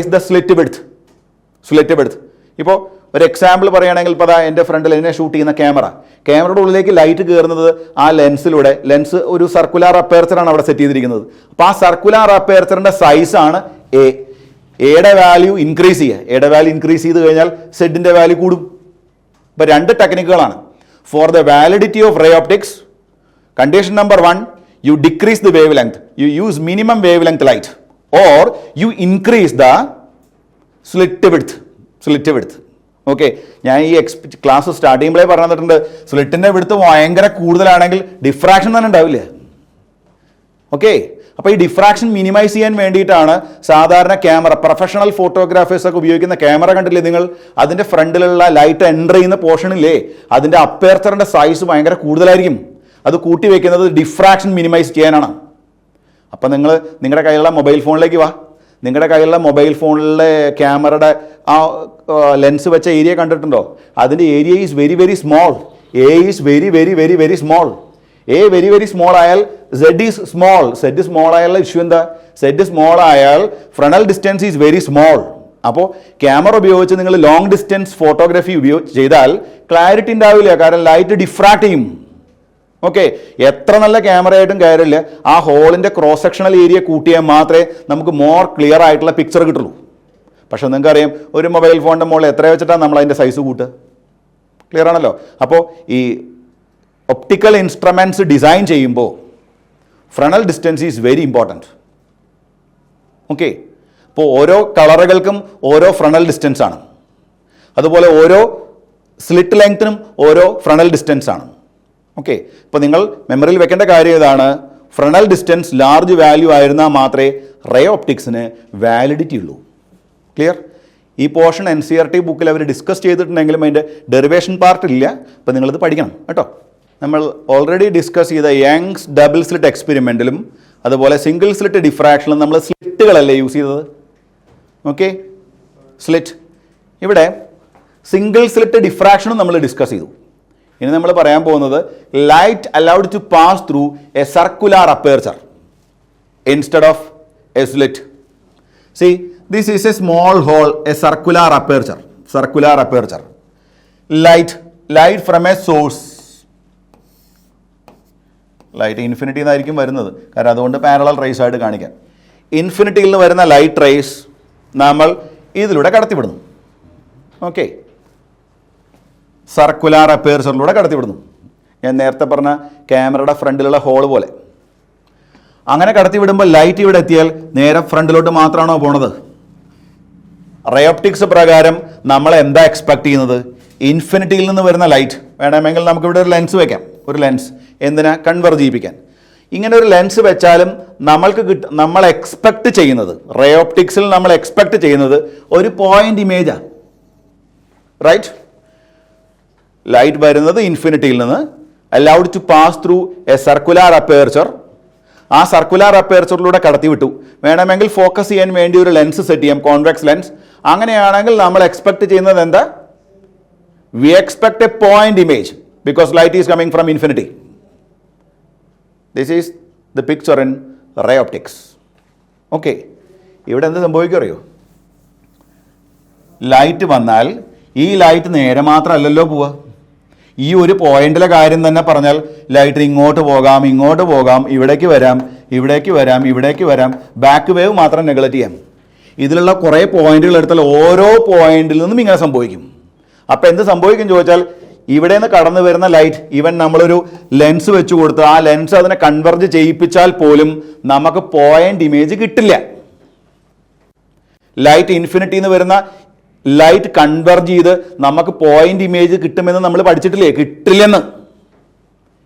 is the slit width. ഇപ്പോൾ ഒരു എക്സാമ്പിൾ പറയുകയാണെങ്കിൽ, ഇപ്പോൾ എൻ്റെ ഫ്രണ്ടിൽ എന്നെ ഷൂട്ട് ചെയ്യുന്ന ക്യാമറയുടെ ഉള്ളിലേക്ക് ലൈറ്റ് കയറുന്നത് ആ ലെൻസിലൂടെ. ലെൻസ് ഒരു സർക്കുലാർ അപ്പേർച്ചറാണ് അവിടെ സെറ്റ് ചെയ്തിരിക്കുന്നത്. അപ്പോൾ ആ സർക്കുലാർ അപ്പേർച്ചറിൻ്റെ സൈസാണ് എ. എയുടെ വാല്യൂ ഇൻക്രീസ് ചെയ്ത് കഴിഞ്ഞാൽ സെഡിൻ്റെ വാല്യൂ കൂടും. ഇപ്പോൾ 2 ടെക്നിക്കുകളാണ്. For the validity of ray optics, condition number 1, you decrease the wavelength, you use minimum wavelength light, or you increase the slit width. Okay, ഞാൻ ഈ ക്ലാസ് സ്റ്റാർട്ട് ചെയ്യുമ്പോഴേ പറഞ്ഞു തന്നിട്ടുണ്ട്, സ്ലിറ്റിൻ്റെ വിഡ്ത്ത് ഭയങ്കര കൂടുതലാണെങ്കിൽ ഡിഫ്രാക്ഷൻ തന്നെ ഉണ്ടാവില്ല. ഓക്കെ, അപ്പോൾ ഈ ഡിഫ്രാക്ഷൻ മിനിമൈസ് ചെയ്യാൻ വേണ്ടിയിട്ടാണ് സാധാരണ ക്യാമറ, പ്രൊഫഷണൽ ഫോട്ടോഗ്രാഫേഴ്സൊക്കെ ഉപയോഗിക്കുന്ന ക്യാമറ കണ്ടില്ലേ നിങ്ങൾ? അതിൻ്റെ ഫ്രണ്ടിലുള്ള ലൈറ്റ് എൻ്റർ ചെയ്യുന്ന പോർഷനില്ലേ, അതിൻ്റെ അപ്പേർച്ചറിൻ്റെ സൈസ് ഭയങ്കര കൂടുതലായിരിക്കും. അത് കൂട്ടി വയ്ക്കുന്നത് ഡിഫ്രാക്ഷൻ മിനിമൈസ് ചെയ്യാനാണ്. അപ്പം നിങ്ങളുടെ കയ്യിലുള്ള മൊബൈൽ ഫോണിലേക്ക് വാ. നിങ്ങളുടെ കയ്യിലുള്ള മൊബൈൽ ഫോണിലെ ക്യാമറയുടെ ആ ലെൻസ് വെച്ച ഏരിയ കണ്ടിട്ടുണ്ടോ? അതിൻ്റെ area is very very small. A is very very very very small. A very very small ആയാൽ z is small. Z small ആയാലുള്ള ഇഷ്യൂ എന്താ? സെഡ് സ്മോൾ ആയാൽ Fresnel distance is very small. അപ്പോൾ ക്യാമറ ഉപയോഗിച്ച് നിങ്ങൾ ലോങ് ഡിസ്റ്റൻസ് ഫോട്ടോഗ്രാഫി ചെയ്താൽ ക്ലാരിറ്റി ഉണ്ടാവില്ല, കാരണം ലൈറ്റ് ഡിഫ്രാക്ട് ചെയ്യും. ഓക്കെ, എത്ര നല്ല ക്യാമറയായിട്ടും കാര്യമില്ല, ആ ഹോളിൻ്റെ ക്രോസ് സെക്ഷണൽ ഏരിയ കൂട്ടിയാൽ മാത്രമേ നമുക്ക് മോർ ക്ലിയർ ആയിട്ടുള്ള പിക്ചർ കിട്ടുള്ളൂ. പക്ഷെ നിങ്ങൾക്കറിയാം, ഒരു മൊബൈൽ ഫോണിൻ്റെ മുകളിൽ എത്ര വെച്ചിട്ടാണ് നമ്മൾ അതിൻ്റെ സൈസ് കൂട്ടുക? ക്ലിയർ ആണല്ലോ. അപ്പോൾ ഈ ഒപ്റ്റിക്കൽ ഇൻസ്ട്രുമെൻറ്റ്സ് ഡിസൈൻ ചെയ്യുമ്പോൾ frontal distance is very important. Okay, അപ്പോൾ ഓരോ കളറുകൾക്കും ഓരോ ഫ്രണ്ടൽ ഡിസ്റ്റൻസ് ആണ്. അതുപോലെ ഓരോ സ്ലിറ്റ് ലെങ്ത്തിനും ഓരോ ഫ്രണ്ടൽ ഡിസ്റ്റൻസ് ആണ്. ഓക്കെ, ഇപ്പോൾ നിങ്ങൾ മെമ്മറിയിൽ വെക്കേണ്ട കാര്യം ഇതാണ്, ഫ്രണ്ടൽ ഡിസ്റ്റൻസ് ലാർജ് വാല്യൂ ആയിരുന്നാൽ മാത്രമേ റേ ഓപ്റ്റിക്സിന് വാലിഡിറ്റി ഉള്ളൂ. ക്ലിയർ? ഈ പോർഷൻ NCERT ബുക്കിൽ അവർ ഡിസ്കസ് ചെയ്തിട്ടുണ്ടെങ്കിലും അതിൻ്റെ ഡെറിവേഷൻ പാർട്ട് ഇല്ല. അപ്പോൾ നിങ്ങളിത് പഠിക്കണം കേട്ടോ. നമ്മൾ ഓൾറെഡി ഡിസ്കസ് ചെയ്ത യങ്സ് ഡബിൾ സ്ലിറ്റ് എക്സ്പെരിമെൻറ്റിലും അതുപോലെ സിംഗിൾ സ്ലിറ്റ് ഡിഫ്രാക്ഷനിലും നമ്മൾ സ്ലിറ്റുകളല്ലേ യൂസ് ചെയ്തത്? Okay, slit. ഇവിടെ സിംഗിൾ സ്ലിറ്റ് ഡിഫ്രാക്ഷനും നമ്മൾ ഡിസ്കസ് ചെയ്തു. ഇനി നമ്മൾ പറയാൻ പോകുന്നത് light allowed to pass through a circular aperture instead of a slit. See, this is a small hole, a circular aperture. Circular aperture. Light from a source. Light ഇൻഫിനിറ്റിയിൽ നിന്നായിരിക്കും വരുന്നത്, കാരണം അതുകൊണ്ട് പാരലൽ റേസ് ആയിട്ട് കാണിക്കാം. ഇൻഫിനിറ്റിയിൽ നിന്ന് വരുന്ന ലൈറ്റ് റേസ് നമ്മൾ ഇതിലൂടെ കടത്തിവിടുന്നു. Okay, circular അപ്പേർച്ചറിലൂടെ കടത്തിവിടുന്നു. ഞാൻ നേരത്തെ പറഞ്ഞ ക്യാമറയുടെ ഫ്രണ്ടിലുള്ള ഹോൾ പോലെ. അങ്ങനെ കടത്തിവിടുമ്പോൾ ലൈറ്റ് ഇവിടെ എത്തിയാൽ നേരെ ഫ്രണ്ടിലോട്ട് മാത്രമാണോ പോണത്? റേ ഓപ്റ്റിക്സ് പ്രകാരം നമ്മൾ എന്താ എക്സ്പെക്ട് ചെയ്യുന്നത്? ഇൻഫിനിറ്റിയിൽ നിന്ന് വരുന്ന ലൈറ്റ്. വേണമെങ്കിൽ നമുക്കിവിടെ ഒരു ലെൻസ് വെക്കാം. ഒരു ലെൻസ് എന്തിനാ? കൺവെർജ് ചെയ്യിപ്പിക്കാൻ. ഇങ്ങനെ ഒരു ലെൻസ് വെച്ചാലും നമ്മൾ എക്സ്പെക്ട് ചെയ്യുന്നത്, റേ ഓപ്റ്റിക്സിൽ നമ്മൾ എക്സ്പെക്ട് ചെയ്യുന്നത് ഒരു പോയിന്റ് ഇമേജാണ്. റൈറ്റ്? ലൈറ്റ് വരുന്നത് ഇൻഫിനിറ്റിയിൽ നിന്ന്, allowed to pass through a circular aperture. ആ സർക്കുലാർ അപ്പേർച്ചറിലൂടെ കടത്തിവിട്ടു. വേണമെങ്കിൽ ഫോക്കസ് ചെയ്യാൻ വേണ്ടി ഒരു ലെൻസ് സെറ്റ് ചെയ്യാം, കോൺവെക്സ് ലെൻസ്. അങ്ങനെയാണെങ്കിൽ നമ്മൾ എക്സ്പെക്ട് ചെയ്യുന്നത് എന്താ? We expect a point image because light is coming from infinity. This is the picture in ray optics. Okay, ഇവിടെ എന്ത് സംഭവിക്കും അറിയോ? ലൈറ്റ് വന്നാൽ ഈ ലൈറ്റ് നേരെ മാത്രമല്ലല്ലോ പോവുക. ഈ ഒരു പോയിന്റിലെ കാര്യം തന്നെ പറഞ്ഞാൽ ലൈറ്റ് ഇങ്ങോട്ട് പോകാം, ഇങ്ങോട്ട് പോകാം, ഇവിടേക്ക് വരാം, ഇവിടേക്ക് വരാം, ഇവിടേക്ക് വരാം. ബാക്ക് വേവ് മാത്രം നെഗ്ലക്റ്റ് ചെയ്യാം. ഇതിലുള്ള കുറേ പോയിന്റുകൾ എടുത്താൽ ഓരോ പോയിന്റിൽ നിന്നും ഇങ്ങനെ സംഭവിക്കും. അപ്പം എന്ത് സംഭവിക്കും ചോദിച്ചാൽ, ഇവിടെ നിന്ന് കടന്നു വരുന്ന ലൈറ്റ് ഈവൻ നമ്മളൊരു ലെൻസ് വെച്ച് കൊടുത്ത് ആ ലെൻസ് അതിനെ കൺവെർജ് ചെയ്യിപ്പിച്ചാൽ പോലും നമുക്ക് പോയിന്റ് ഇമേജ് കിട്ടില്ല. ലൈറ്റ് ഇൻഫിനിറ്റിയിൽ നിന്ന് വരുന്ന ലൈറ്റ് കൺവെർജ് ചെയ്ത് നമുക്ക് പോയിന്റ് ഇമേജ് കിട്ടുമെന്ന് നമ്മൾ പഠിച്ചിട്ടില്ലേ? കിട്ടില്ലെന്ന്.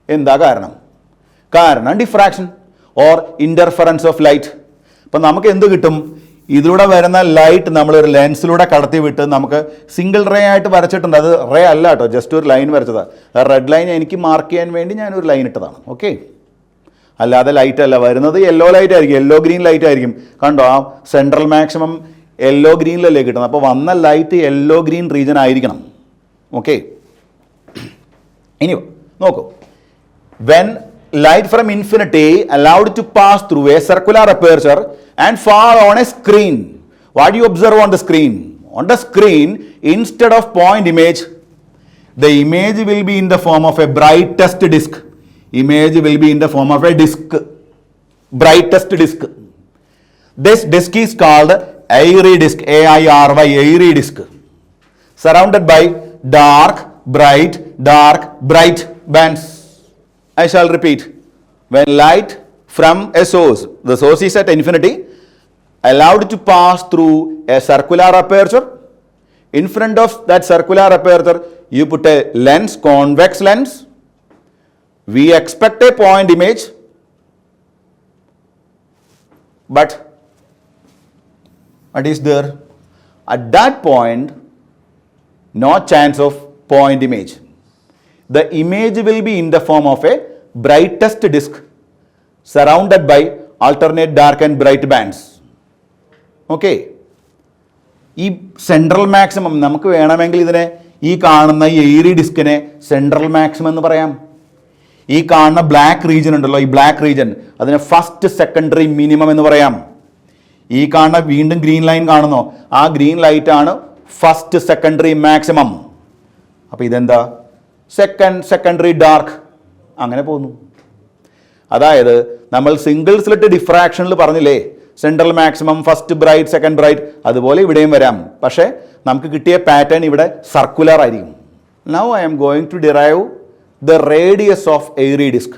എന്താ കാരണം? കാരണം diffraction or interference of light. അപ്പം നമുക്ക് എന്ത് കിട്ടും? ഇതിലൂടെ വരുന്ന ലൈറ്റ് നമ്മളൊരു ലെൻസിലൂടെ കടത്തി വിട്ട് നമുക്ക് സിംഗിൾ റേ ആയിട്ട് വരച്ചിട്ടുണ്ട്. അത് റേ അല്ല കേട്ടോ, ജസ്റ്റ് ഒരു ലൈൻ വരച്ചതാണ്. റെഡ് ലൈൻ എനിക്ക് മാർക്ക് ചെയ്യാൻ വേണ്ടി ഞാനൊരു ലൈൻ ഇട്ടതാണ്. ഓക്കെ, അല്ലാതെ ലൈറ്റ് അല്ല വരുന്നത്. യെല്ലോ ലൈറ്റ് ആയിരിക്കും, യെല്ലോ ഗ്രീൻ ലൈറ്റ് ആയിരിക്കും. കണ്ടോ, ആ സെൻട്രൽ മാക്സിമം യെല്ലോ ഗ്രീനിലല്ലേ കിട്ടുന്നത്. അപ്പോൾ വന്ന ലൈറ്റ് യെല്ലോ ഗ്രീൻ റീജൻ ആയിരിക്കണം. ഓക്കെ, ഇനി നോക്കൂ. When light from infinity allowed to pass through a circular aperture and fall on a screen. What do you observe on the screen? On the screen, instead of point image, the image will be in the form of a brightest disk. Image will be in the form of a disk. Brightest disk. This disk is called Airy disk. A-I-R-Y, Airy disk. Surrounded by dark, bright bands. I shall repeat. When light from a source, the source is at infinity, allowed to pass through a circular aperture. In front of that circular aperture, you put a lens, convex lens. We expect a point image, but what is there? At that point, no chance of point image. The image will be in the form of a brightest disk surrounded by alternate dark and bright bands. Okay, ഈ സെൻട്രൽ മാക്സിമം നമുക്ക് വേണമെങ്കിൽ ഇതിനെ ഈ കാണുന്ന ഈ എയറി ഡിസ്കിനെ സെൻട്രൽ മാക്സിമം എന്ന് പറയാം. ഈ കാണുന്ന ബ്ലാക്ക് റീജിയൻ ഉണ്ടല്ലോ, ഈ ബ്ലാക്ക് റീജിയൻ അതിനെ ഫസ്റ്റ് സെക്കൻഡറി മിനിമം എന്ന് പറയാം. ഈ കാണുന്ന വീണ്ടും ഗ്രീൻ ലൈൻ കാണുന്നോ, ആ ഗ്രീൻ ലൈറ്റ് ആണ് ഫസ്റ്റ് സെക്കൻഡറി മാക്സിമം. അപ്പോൾ ഇതെന്താ സെക്കൻഡറി ഡാർക്ക്, അങ്ങനെ പോകുന്നു. അതായത് നമ്മൾ സിംഗിൾ സ്ലിറ്റ് ഡിഫ്രാക്ഷനിൽ പറഞ്ഞില്ലേ central maximum, first bright, second bright, അതുപോലെ ഇവിടെയും വരാം. പക്ഷേ നമുക്ക് കിട്ടിയ പാറ്റേൺ ഇവിടെ സർക്കുലർ ആയിരിക്കും. Now I am going to derive the radius of Airy disc.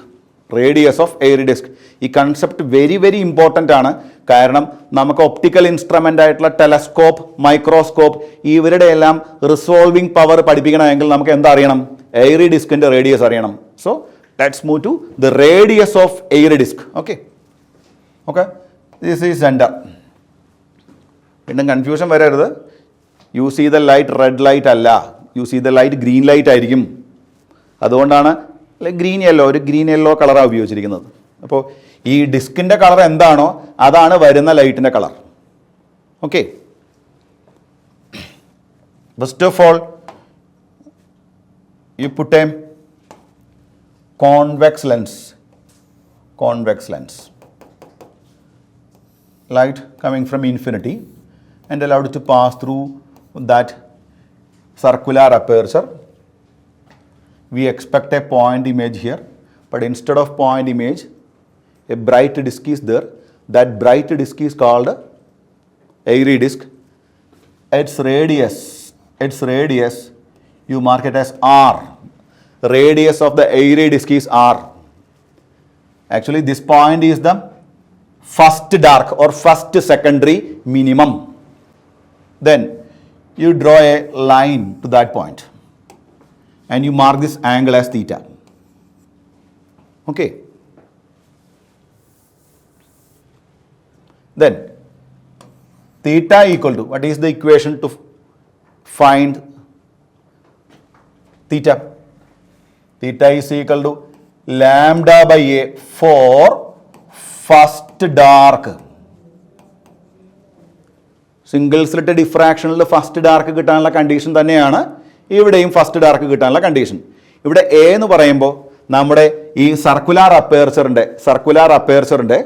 Radius of Airy disc, ഈ കൺസെപ്റ്റ് വെരി വെരി ഇമ്പോർട്ടൻ്റ് ആണ്. കാരണം നമുക്ക് ഒപ്റ്റിക്കൽ ഇൻസ്ട്രുമെൻ്റ് ആയിട്ടുള്ള ടെലസ്കോപ്പ്, മൈക്രോസ്കോപ്പ്, ഇവരുടെ എല്ലാം റിസോൾവിംഗ് പവർ പഠിപ്പിക്കണമെങ്കിൽ നമുക്ക് എന്താ അറിയണം? എയറി ഡിസ്കിൻ്റെ റേഡിയസ് അറിയണം. So let's move to the radius of Airy disc. Okay okay, this is centre. വീണ്ടും കൺഫ്യൂഷൻ വരരുത്. You see the light red light അല്ല, you see the light green light ആയിരിക്കും. അതുകൊണ്ടാണ് ഗ്രീൻ യെല്ലോ, ഒരു ഗ്രീൻ യെല്ലോ കളറാണ് ഉപയോഗിച്ചിരിക്കുന്നത്. അപ്പോൾ ഈ ഡിസ്കിൻ്റെ കളർ എന്താണോ അതാണ് വരുന്ന ലൈറ്റിൻ്റെ colour. Okay, first of all you put a convex lens, light coming from infinity and allowed to pass through that circular aperture. We expect a point image here, but instead of point image, a bright disk is there. That bright disk is called airy disk. Its radius, you mark it as R. Radius of the airy disk is R. Actually, this point is the first dark or first secondary minimum. Then you draw a line to that point and you mark this angle as theta. Okay. Then theta equal to, what is the equation to find theta? Theta is equal to lambda by a for first dark. Single slit ഡിഫ്രാക്ഷനിൽ ഫസ്റ്റ് ഡാർക്ക് കിട്ടാനുള്ള കണ്ടീഷൻ തന്നെയാണ് ഇവിടെയും ഫസ്റ്റ് ഡാർക്ക് കിട്ടാനുള്ള കണ്ടീഷൻ. ഇവിടെ എ എന്ന് പറയുമ്പോൾ നമ്മുടെ ഈ സർക്കുലാർ അപ്പേർച്ചറിൻ്റെ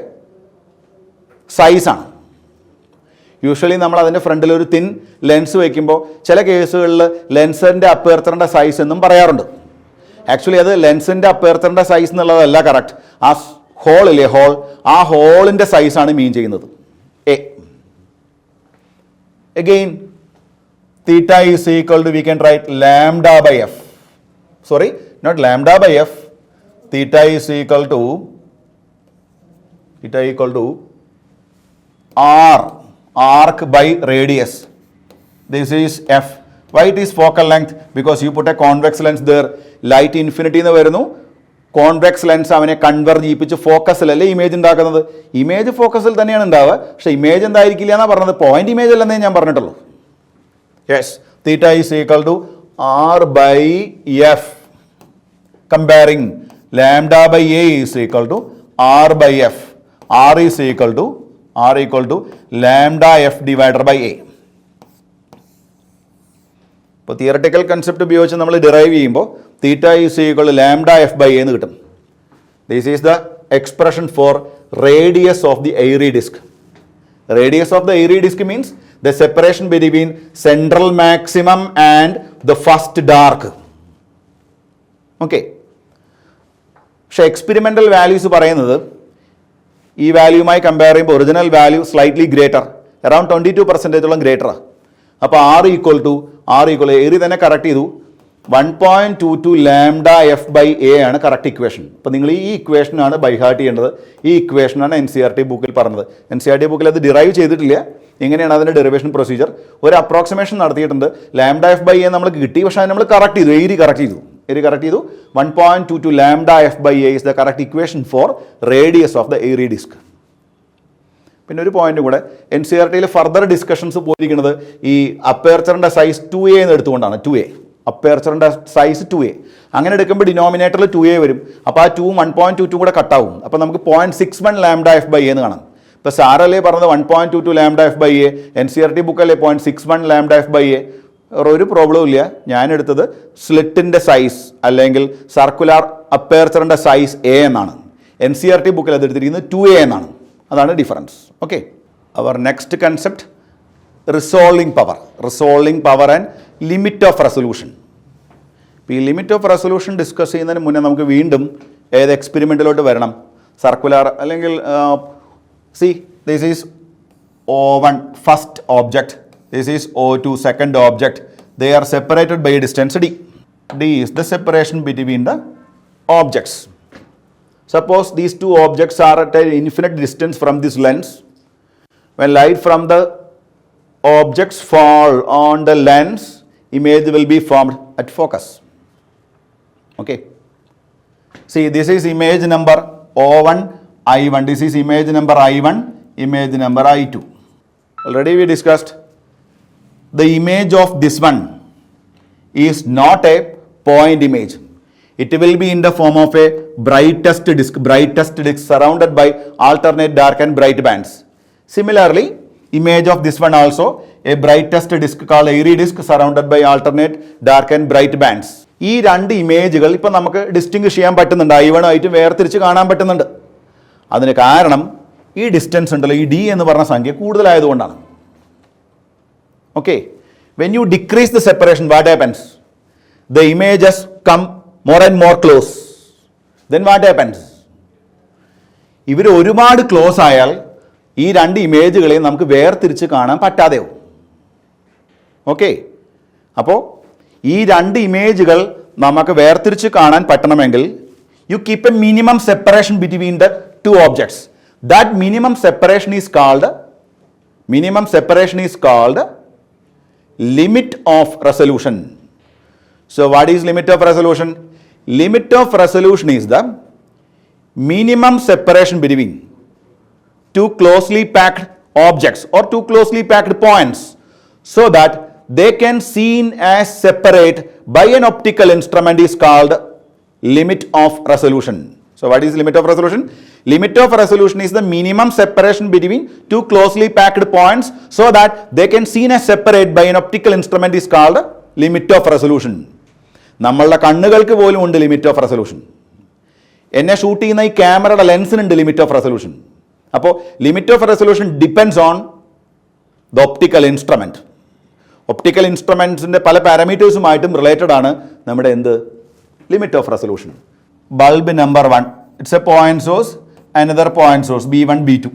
സൈസാണ്. യൂഷ്വലി നമ്മൾ അതിൻ്റെ ഫ്രണ്ടിൽ ഒരു തിൻ ലെൻസ് വയ്ക്കുമ്പോൾ ചില കേസുകളിൽ ലെൻസിൻ്റെ അപ്പേർച്ചറിൻ്റെ സൈസ് എന്നും പറയാറുണ്ട്. ആക്ച്വലി അത് ലെൻസിൻ്റെ അപ്പേർച്ചറിൻ്റെ സൈസ് എന്നുള്ളതല്ല കറക്റ്റ്. ആ ഹോളില്ലേ, ആ ഹോളിൻ്റെ സൈസാണ് മീൻ ചെയ്യുന്നത്. A again theta is equal to, we can write lambda by f. Sorry, not lambda by f. Theta is equal to r, arc by radius. This is f. Why it is focal length? Because you put a convex lens there. Light infinity എന്ന് വരുന്നു, കോൺവെക്സ് ലെൻസ് അവനെ കൺവെർജ് ചെയ്യിപ്പിച്ച് ഫോക്കസിലല്ലേ ഇമേജ് ഉണ്ടാക്കുന്നത്. ഇമേജ് ഫോക്കസിൽ തന്നെയാണ് ഉണ്ടാവുക, പക്ഷേ ഇമേജ് എന്തായിരിക്കില്ല എന്നാണ് പറഞ്ഞത്, പോയിന്റ് ഇമേജ് അല്ലെന്നേ ഞാൻ പറഞ്ഞിട്ടുള്ളൂ. Yes, theta is equal to r by f. Comparing lambda by a is equal to r by f. R is equal to lambda f divider by a. ഇപ്പോൾ തിയറട്ടിക്കൽ കൺസെപ്റ്റ് ഉപയോഗിച്ച് നമ്മൾ ഡിറൈവ് ചെയ്യുമ്പോൾ theta is equal to lambda f by എന്ന് കിട്ടും. This is the expression for radius of the Airy disc. Radius of the Airy disc means the separation between central maximum and the first dark. Okay, പക്ഷേ എക്സ്പെരിമെൻ്റൽ വാല്യൂസ് പറയുന്നത് ഈ വാല്യൂമായി കമ്പയർ ചെയ്യുമ്പോൾ original value slightly greater, around 22% ഗ്രേറ്ററാണ്. അപ്പോൾ ആർ ഈക്വൽ ടു എയറി തന്നെ കറക്റ്റ് ചെയ്തു, 1.22 ലാംഡ എഫ് ബൈ എ ആണ് കറക്റ്റ് ഇക്വേഷൻ. അപ്പോൾ നിങ്ങൾ ഈ ഇക്വേഷനാണ് ബൈഹാർട്ട് ചെയ്യേണ്ടത്. ഈ ഇക്വേഷനാണ് NCERT ബുക്കിൽ പറഞ്ഞത്. NCERT ബുക്കിൽ അത് ഡിറൈവ് ചെയ്തിട്ടില്ല. എങ്ങനെയാണ് അതിൻ്റെ ഡെറിവേഷൻ പ്രൊസീജിയർ, ഒരു അപ്രോക്സിമേഷൻ നടത്തിയിട്ടുണ്ട്. ലാംഡ എഫ് ബൈ എ നമ്മൾക്ക് കിട്ടി, പക്ഷേ അത് നമ്മൾ കറക്റ്റ് ചെയ്തു, എയറി കറക്റ്റ് ചെയ്തു. 1.22 lambda f by a is the correct equation for radius of the Airy disc. പിന്നെ ഒരു പോയിന്റ് കൂടെ, NCERT ഫർദർ ഡിസ്കഷൻസ് പോയിരിക്കുന്നത് ഈ അപ്പേർച്ചറിൻ്റെ സൈസ് 2A എന്ന് എടുത്തുകൊണ്ടാണ്. 2A അപ്പേർച്ചറിൻ്റെ size 2a. അങ്ങനെ എടുക്കുമ്പോൾ ഡിനോമിനേറ്ററിൽ 2a വരും. അപ്പോൾ ആ 2 1.22 കൂടെ കട്ടാവും. അപ്പോൾ നമുക്ക് 0.61 ലാംഡ എഫ് ബൈ എന്ന് കാണാം. ഇപ്പോൾ സാറല്ലേ പറഞ്ഞത് 1.22 lambda f by a, NCERT ബുക്കല്ലേ 0.61 ലാംഡ എഫ് ബൈ എ. ഒരു പ്രോബ്ലവും ഇല്ല. ഞാൻ എടുത്തത് സ്ലിറ്റിൻ്റെ സൈസ് അല്ലെങ്കിൽ സർക്കുലാർ അപ്പേർച്ചറിൻ്റെ സൈസ് എ എന്നാണ്. NCERT ബുക്കിൽ അത് എടുത്തിരിക്കുന്നത് 2a എന്നാണ്. അതാണ് ഡിഫറൻസ്. ഓക്കെ, അവർ next concept resolving power and limit of resolution. ഇപ്പോൾ ഈ ലിമിറ്റ് ഓഫ് റെസൊല്യൂഷൻ ഡിസ്കസ് ചെയ്യുന്നതിന് മുന്നേ നമുക്ക് വീണ്ടും ഏത് എക്സ്പെരിമെൻറ്റിലോട്ട് വരണം? സർക്കുലാർ അല്ലെങ്കിൽ this is O1 first object, this is O2 second object. They are separated by distance d. d is the separation between the objects. Suppose these two objects are at an infinite distance from this lens. When light from the objects fall on the lens, image will be formed at focus. Okay. See, this is image number O1, I1. This is image number I1, image number I2. Already we discussed the image of this one is not a point image. It will be in the form of a brightest disk surrounded by alternate dark and bright bands. Similarly, image of this one also a brightest disk called airy disk surrounded by alternate dark and bright bands. ഈ രണ്ട് ഇമേജുകൾ ഇപ്പോൾ നമുക്ക് ഡിസ്റ്റിങ്വിഷ് ചെയ്യാൻ പറ്റുന്നുണ്ട്. I1 ആയിട്ട് വേർതിരിച്ച് കാണാൻ പറ്റുന്നുണ്ട്. അതിന് കാരണം ഈ ഡിസ്റ്റൻസ് ഉണ്ടല്ലോ, ഈ d എന്ന് പറഞ്ഞ സംഖ്യ കൂടുതലായതുകൊണ്ടാണ്. Okay, when you decrease the separation what happens? The images come more and more close. Then what happens? ഇവർ ഒരുപാട് ക്ലോസ് ആയാൽ ഈ രണ്ട് ഇമേജുകളെ നമുക്ക് വേർതിരിച്ച് കാണാൻ പറ്റാതെയോ. ഓക്കെ, അപ്പോൾ ഈ രണ്ട് ഇമേജുകൾ നമുക്ക് വേർതിരിച്ച് കാണാൻ പറ്റണമെങ്കിൽ you keep a minimum separation between the two objects. That minimum separation is called limit of resolution. So what is limit of resolution? Limit of resolution is the minimum separation between two closely packed objects or two closely packed points so that they can seen as separate by an optical instrument is called limit of resolution. So what is limit of resolution? Limit of resolution is the minimum separation between two closely packed points so that they can seen as separate by an optical instrument is called limit of resolution. നമ്മളുടെ കണ്ണുകൾക്ക് പോലും ഉണ്ട് ലിമിറ്റ് ഓഫ് റെസൊല്യൂഷൻ. എന്നെ ഷൂട്ട് ചെയ്യുന്ന ഈ ക്യാമറയുടെ ലെൻസിനുണ്ട് ലിമിറ്റ് ഓഫ് റെസൊല്യൂഷൻ. അപ്പോൾ limit of resolution depends on the optical instrument. Optical ഇൻസ്ട്രുമെൻറ്റ്സിൻ്റെ പല പാരാമീറ്റേഴ്സുമായിട്ടും റിലേറ്റഡ് ആണ് നമ്മുടെ limit of resolution. Bulb number 1, it's a point source, another point source B1, B2.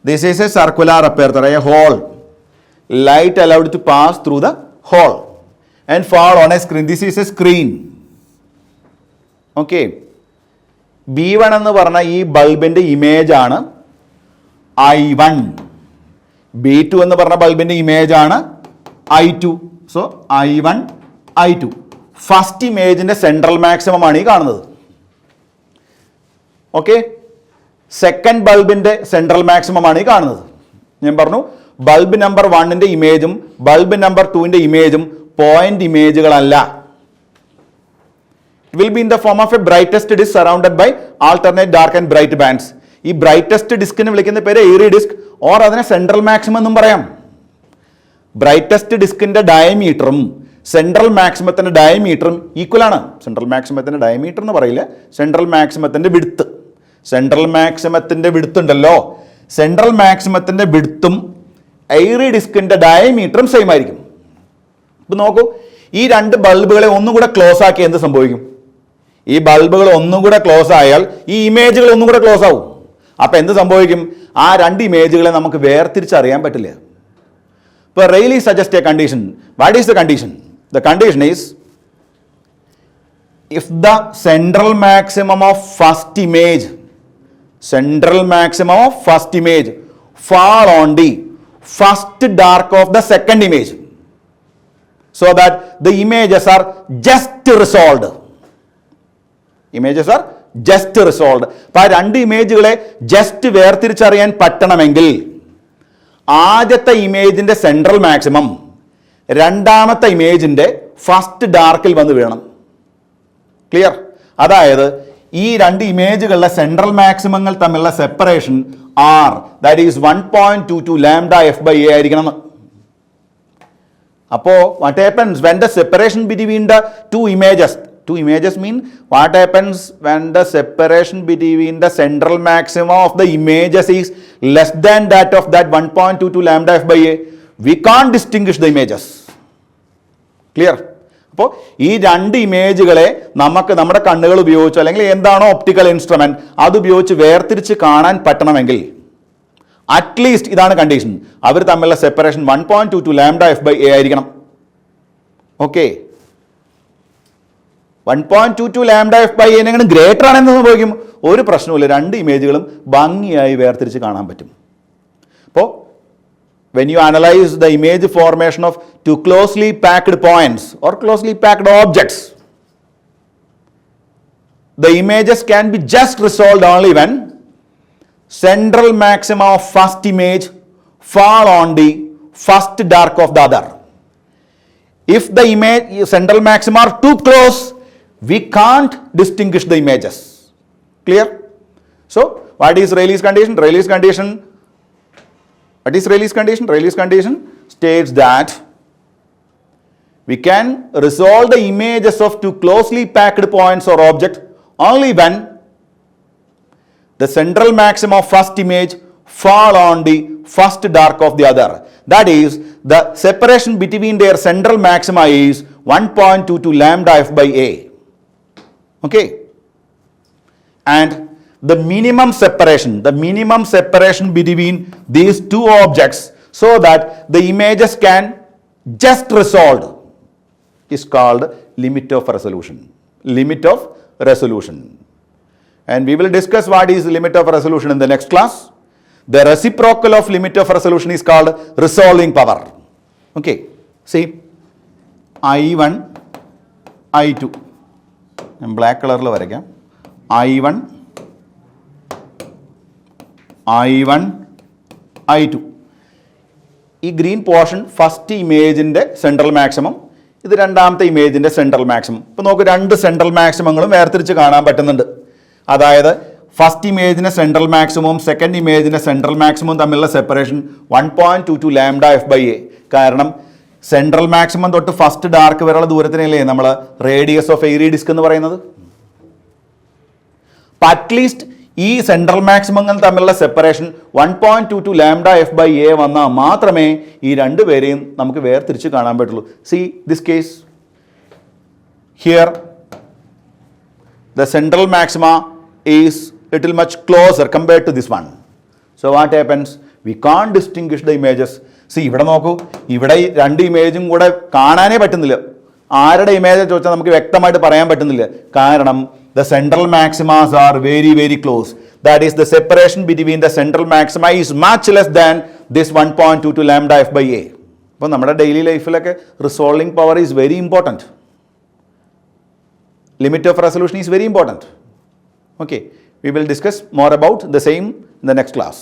This is a circular aperture, a hole. Light allowed to pass through the hole and fall on a screen. This is a screen. Okay. B1 എന്ന് പറഞ്ഞ ഈ ബൾബിൻ്റെ ഇമേജ് ആണ് I1. B2 എന്ന് പറഞ്ഞ ബൾബിൻ്റെ ഇമേജ് ആണ് I2. So I1, I2. First ഇമേജിൻ്റെ സെൻട്രൽ മാക്സിമം ആണ് ഈ കാണുന്നത്. ഓക്കെ, സെക്കൻഡ് ബൾബിൻ്റെ സെൻട്രൽ മാക്സിമം ആണ് ഈ കാണുന്നത്. ഞാൻ പറഞ്ഞു ബൾബ് നമ്പർ 1ൻ്റെ ഇമേജും ബൾബ് നമ്പർ 2ൻ്റെ ഇമേജും പോയിന്റ് ഇമേജുകളല്ല. It will be in the form of a brightest disc surrounded by alternate dark and bright bands. ഈ ബ്രൈറ്റസ്റ്റ് ഡിസ്കിനെ വിളിക്കുന്ന പേര് എയറി ഡിസ്ക് ഓർ അതിനെ സെൻട്രൽ മാക്സിമം എന്നും പറയാം. ബ്രൈറ്റസ്റ്റ് ഡിസ്കിന്റെ ഡയമീറ്ററും സെൻട്രൽ മാക്സിമത്തിന്റെ ഡയമീറ്ററും ഈക്വൽ ആണ്. സെൻട്രൽ മാക്സിമത്തിന്റെ ഡയമീറ്റർ എന്ന് പറയില്ല, സെൻട്രൽ മാക്സിമത്തിന്റെ വിഡ്ത്ത്. സെൻട്രൽ മാക്സിമത്തിന്റെ വിഡ്ത്ത് ഉണ്ടല്ലോ, സെൻട്രൽ മാക്സിമത്തിന്റെ വിഡ്ത്തും എയറി ഡിസ്കിന്റെ ഡയമീറ്ററും സെയിം ആയിരിക്കും. ഇപ്പം നോക്കൂ, ഈ രണ്ട് ബൾബുകളെ ഒന്നുകൂടെ ക്ലോസ് ആക്കി എന്ത് സംഭവിക്കും? ഈ ബൾബുകൾ ഒന്നുകൂടെ ക്ലോസ് ആയാൽ ഈ ഇമേജുകൾ ഒന്നുകൂടെ ക്ലോസ് ആവും. അപ്പം എന്ത് സംഭവിക്കും? ആ രണ്ട് ഇമേജുകളെ നമുക്ക് വേർതിരിച്ചറിയാൻ പറ്റില്ല. ഇപ്പോൾ Reilly suggest A condition. What is the condition? The condition is if the central maximum of first image fall on the first dark of the second image so that the images are just resolved. അപ്പോൾ ആ രണ്ട് ഇമേജുകളെ ജസ്റ്റ് വേർതിരിച്ചറിയാൻ പറ്റണമെങ്കിൽ ആദ്യത്തെ ഇമേജിന്റെ സെൻട്രൽ മാക്സിമം രണ്ടാമത്തെ ഇമേജിന്റെ ഫസ്റ്റ് ഡാർക്കിൽ വന്ന് വീഴണം. ക്ലിയർ? അതായത് ഈ രണ്ട് ഇമേജുകളുടെ സെൻട്രൽ മാക്സിമങ്ങൾ തമ്മിലുള്ള separation r, that is 1.22 lambda f by a ആയിരിക്കണം. അപ്പോൾ what happens when the separation between the two images mean what happens when the separation between the central maximum of the images is less than that of that 1.22 lambda f by a. We can't distinguish the images. Clear? അപ്പോൾ ഈ രണ്ട് ഇമേജുകളെ നമുക്ക് നമ്മുടെ കണ്ണുകൾ ഉപയോഗിച്ച് അല്ലെങ്കിൽ എന്താണോ ഒപ്റ്റിക്കൽ ഇൻസ്ട്രുമെന്റ് അതുപയോഗിച്ച് വേർതിരിച്ച് കാണാൻ പറ്റണമെങ്കിൽ അറ്റ്ലീസ്റ്റ് ഇതാണ് കണ്ടീഷൻ, അവർ തമ്മിലുള്ള separation 1.22 lambda f by a ആയിരിക്കണം. ഓക്കെ, 1.22 ലാംഡ എഫ് ബൈ എങ്ങനെ ഗ്രേറ്റർ ആണെന്ന് സംഭവിക്കും? ഒരു പ്രശ്നവുമില്ല, രണ്ട് ഇമേജുകളും ഭംഗിയായി വേർതിരിച്ച് കാണാൻ പറ്റും. അപ്പോൾ when you analyze the image formation of two closely packed points or closely packed objects, the images can be just resolved only when central maxima of first image fall on the first dark of the other. If the image central maxima are too close, we can't distinguish the images. Clear? So what is Rayleigh's condition? Rayleigh's condition states that we can resolve the images of two closely packed points or object only when the central maximum of first image fall on the first dark of the other. That is, the separation between their central maxima is 1.22 lambda f by a. Okay, and the minimum separation between these two objects so that the images can just resolve is called limit of resolution. And we will discuss what is limit of resolution in the next class. The reciprocal of limit of resolution is called resolving power. Okay, see, I1 I2 ഞാൻ ബ്ലാക്ക് കളറിൽ വരയ്ക്കാം. I1 I2, ഈ ഗ്രീൻ പോർഷൻ ഫസ്റ്റ് ഇമേജിൻ്റെ സെൻട്രൽ മാക്സിമം, ഇത് രണ്ടാമത്തെ ഇമേജിൻ്റെ സെൻട്രൽ മാക്സിമം. ഇപ്പോൾ നമുക്ക് രണ്ട് സെൻട്രൽ മാക്സിമങ്ങളും വേർതിരിച്ച് കാണാൻ പറ്റുന്നുണ്ട്. അതായത് ഫസ്റ്റ് ഇമേജിൻ്റെ സെൻട്രൽ മാക്സിമവും സെക്കൻഡ് ഇമേജിൻ്റെ സെൻട്രൽ മാക്സിമവും തമ്മിലുള്ള separation 1.22 lambda f by a. കാരണം സെൻട്രൽ മാക്സിമം തൊട്ട് ഫസ്റ്റ് ഡാർക്ക് വരെയുള്ള ദൂരത്തിനല്ലേ നമ്മൾ റേഡിയസ് ഓഫ് എയറി ഡിസ്ക് എന്ന് പറയുന്നത്. അപ്പം അറ്റ്ലീസ്റ്റ് ഈ സെൻട്രൽ മാക്സിമങ്ങൾ തമ്മിലുള്ള separation 1.22 lambda f by a വന്നാൽ മാത്രമേ ഈ രണ്ടുപേരെയും നമുക്ക് വേർതിരിച്ച് കാണാൻ പറ്റുള്ളൂ. See this case here the central maxima is little much closer compared to this one. So what happens? We can't distinguish the images. See, ഇവിടെ നോക്കൂ, ഇവിടെ ഈ രണ്ട് ഇമേജും കൂടെ കാണാനേ പറ്റുന്നില്ല. ആരുടെ ഇമേജ് ചോദിച്ചാൽ നമുക്ക് വ്യക്തമായിട്ട് പറയാൻ പറ്റുന്നില്ല. കാരണം the central maximas are very very close. That is, the separation between the central maxima is much less than this 1.22 lambda f by a. അപ്പോൾ നമ്മുടെ ഡെയിലി ലൈഫിലൊക്കെ resolving power is very important. Limit of resolution is very important. Okay, we will discuss more about the same in the next class.